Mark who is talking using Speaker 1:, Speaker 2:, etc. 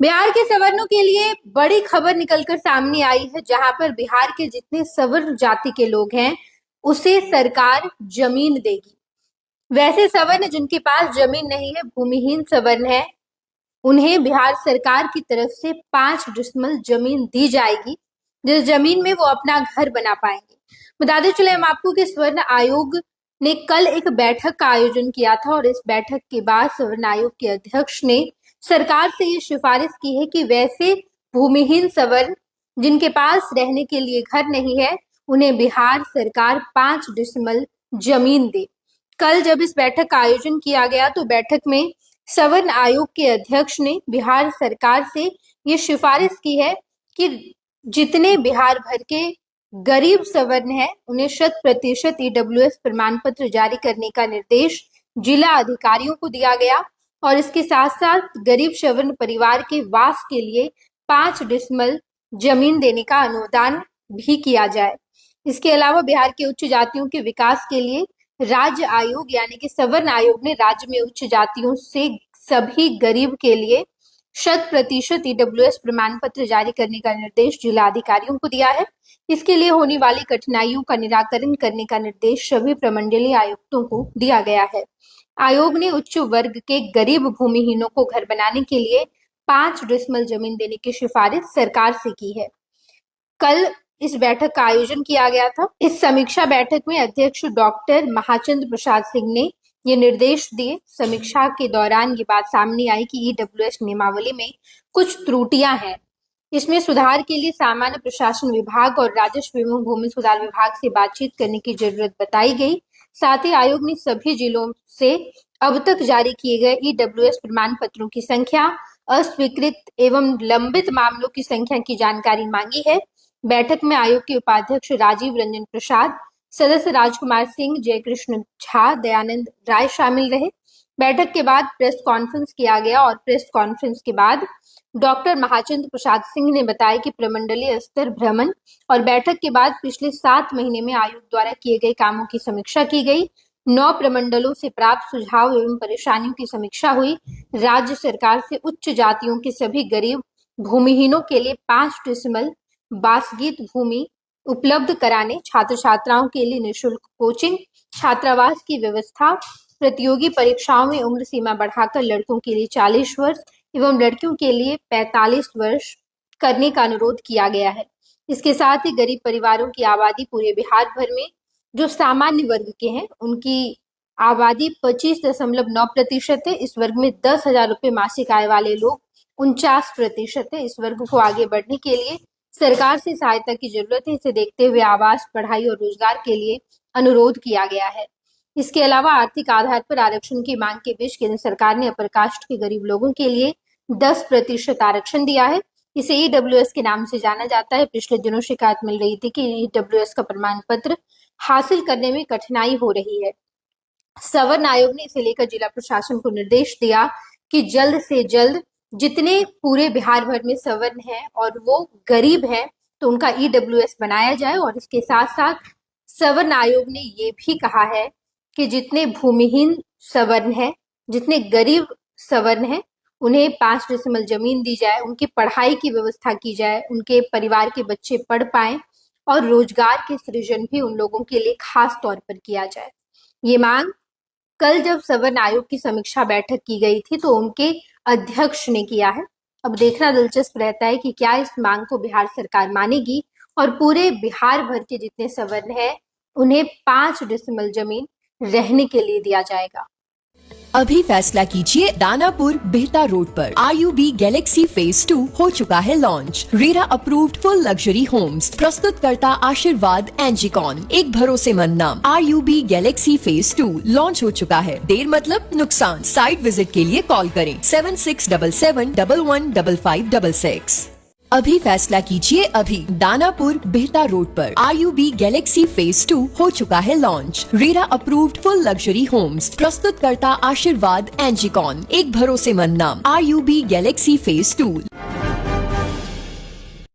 Speaker 1: बिहार के सवर्णों के लिए बड़ी खबर निकलकर सामने आई है, जहां पर बिहार के जितने सवर्ण जाति के लोग हैं उसे सरकार जमीन देगी। वैसे सवर्ण जिनके पास जमीन नहीं है, भूमिहीन सवर्ण है, उन्हें बिहार सरकार की तरफ से 5 डिसमिल जमीन दी जाएगी, जिस जमीन में वो अपना घर बना पाएंगे। बताते चले हम आपको कि स्वर्ण आयोग ने कल एक बैठक का आयोजन किया था और इस बैठक के बाद स्वर्ण आयोग के अध्यक्ष ने सरकार से ये सिफारिश की है कि वैसे भूमिहीन सवर्ण जिनके पास रहने के लिए घर नहीं है, उन्हें बिहार सरकार 5 डिसमिल जमीन दे। कल जब इस बैठक का आयोजन किया गया तो बैठक में सवर्ण आयोग के अध्यक्ष ने बिहार सरकार से ये सिफारिश की है कि जितने बिहार भर के गरीब सवर्ण हैं उन्हें 100% ईडब्ल्यूएस प्रमाण पत्र जारी करने का निर्देश जिला अधिकारियों को दिया गया और इसके साथ साथ गरीब सवर्ण परिवार के वास के लिए 5 डिसमिल जमीन देने का अनुदान भी किया जाए। इसके अलावा बिहार के उच्च जातियों के विकास के लिए राज्य आयोग यानी कि सवर्ण आयोग ने राज्य में उच्च जातियों से सभी गरीब के लिए 100% ईडब्ल्यूएस प्रमाण पत्र जारी करने का निर्देश जिला अधिकारियों को दिया है। इसके लिए होने वाली कठिनाइयों का निराकरण करने का निर्देश सभी प्रमंडलीय आयुक्तों को दिया गया है। आयोग ने उच्च वर्ग के गरीब भूमिहीनों को घर बनाने के लिए 5 डिसमिल जमीन देने की सिफारिश सरकार से की है। कल इस बैठक का आयोजन किया गया था। इस समीक्षा बैठक में अध्यक्ष डॉक्टर महाचंद्र प्रसाद सिंह ने ये निर्देश दिए। समीक्षा के दौरान ये बात सामने आई कि ईडब्ल्यूएस नियमावली में कुछ त्रुटियां हैं। इसमें सुधार के लिए सामान्य प्रशासन विभाग और राजस्व एवं भूमि सुधार विभाग से बातचीत करने की जरूरत बताई गई। साथ ही आयोग ने सभी जिलों से अब तक जारी किए गए ईडब्ल्यूएस प्रमाण पत्रों की संख्या, अस्वीकृत एवं लंबित मामलों की संख्या की जानकारी मांगी है। बैठक में आयोग के उपाध्यक्ष राजीव रंजन प्रसाद, सदस्य राजकुमार सिंह, जयकृष्ण झा, दयानंद राय शामिल रहे। बैठक के बाद प्रेस कॉन्फ्रेंस किया गया और प्रेस कॉन्फ्रेंस के बाद डॉक्टर महाचंद्र प्रसाद सिंह ने बताया कि प्रमंडलीय स्तर भ्रमण और बैठक के बाद पिछले 7 महीने में आयोग द्वारा किए गए कामों की समीक्षा की गई। 9 प्रमंडलों से प्राप्त सुझाव एवं परेशानियों की समीक्षा हुई। राज्य सरकार से उच्च जातियों के सभी गरीब भूमिहीनों के लिए 5 डिसमिल बासगीत भूमि उपलब्ध कराने, छात्र छात्राओं के लिए निःशुल्क कोचिंग, छात्रावास की व्यवस्था, प्रतियोगी परीक्षाओं में उम्र सीमा बढ़ाकर लड़कों के लिए 40 वर्ष एवं लड़कियों के लिए 45 वर्ष करने का अनुरोध किया गया है। इसके साथ ही गरीब परिवारों की आबादी पूरे बिहार भर में जो सामान्य वर्ग के हैं उनकी आबादी 25.9% है। इस वर्ग में 10,000 रुपये मासिक आय वाले लोग 49% है। इस वर्ग को आगे बढ़ने के लिए सरकार से सहायता की जरूरत है। इसे देखते हुए आवास, पढ़ाई और रोजगार के लिए अनुरोध किया गया है। इसके अलावा आर्थिक आधार पर आरक्षण की मांग के बीच केंद्र सरकार ने अपर कास्ट के गरीब लोगों के लिए 10% आरक्षण दिया है। इसे ईडब्ल्यूएस के नाम से जाना जाता है। पिछले दिनों शिकायत मिल रही थी कि ईडब्ल्यूएस का प्रमाण पत्र हासिल करने में कठिनाई हो रही है। सवर्ण आयोग ने इसे लेकर जिला प्रशासन को निर्देश दिया कि जल्द से जल्द जितने पूरे बिहार भर में सवर्ण हैं और वो गरीब हैं तो उनका ईडब्ल्यूएस बनाया जाए। और इसके साथ साथ सवर्ण आयोग ने ये भी कहा है कि जितने भूमिहीन सवर्ण हैं, जितने गरीब सवर्ण हैं, उन्हें 5 डिसमिल जमीन दी जाए, उनकी पढ़ाई की व्यवस्था की जाए, उनके परिवार के बच्चे पढ़ पाएं और रोजगार के सृजन भी उन लोगों के लिए खास तौर पर किया जाए। ये मांग कल जब सवर्ण आयोग की समीक्षा बैठक की गई थी तो उनके अध्यक्ष ने किया है। अब देखना दिलचस्प रहता है कि क्या इस मांग को बिहार सरकार मानेगी और पूरे बिहार भर के जितने सवर्ण हैं उन्हें 5 डिसमिल जमीन रहने के लिए दिया जाएगा।
Speaker 2: अभी फैसला कीजिए। दानापुर बिहता रोड पर आईयूबी गैलेक्सी फेज 2 हो चुका है launch. RERA approved full luxury homes, प्रस्तुत करता आशीर्वाद एनजीकॉन, एक भरोसेमंद नाम। आईयूबी गैलेक्सी फेज 2 लॉन्च हो चुका है। देर मतलब नुकसान। साइट विजिट के लिए कॉल करें 7677115566। अभी फैसला कीजिए। अभी दानापुर बिहता रोड पर आईयूबी गैलेक्सी फेज 2 हो चुका है launch. RERA approved full luxury homes, प्रस्तुत करता आशीर्वाद एनजीकॉन, एक भरोसेमंद नाम। IUB galaxy phase 2।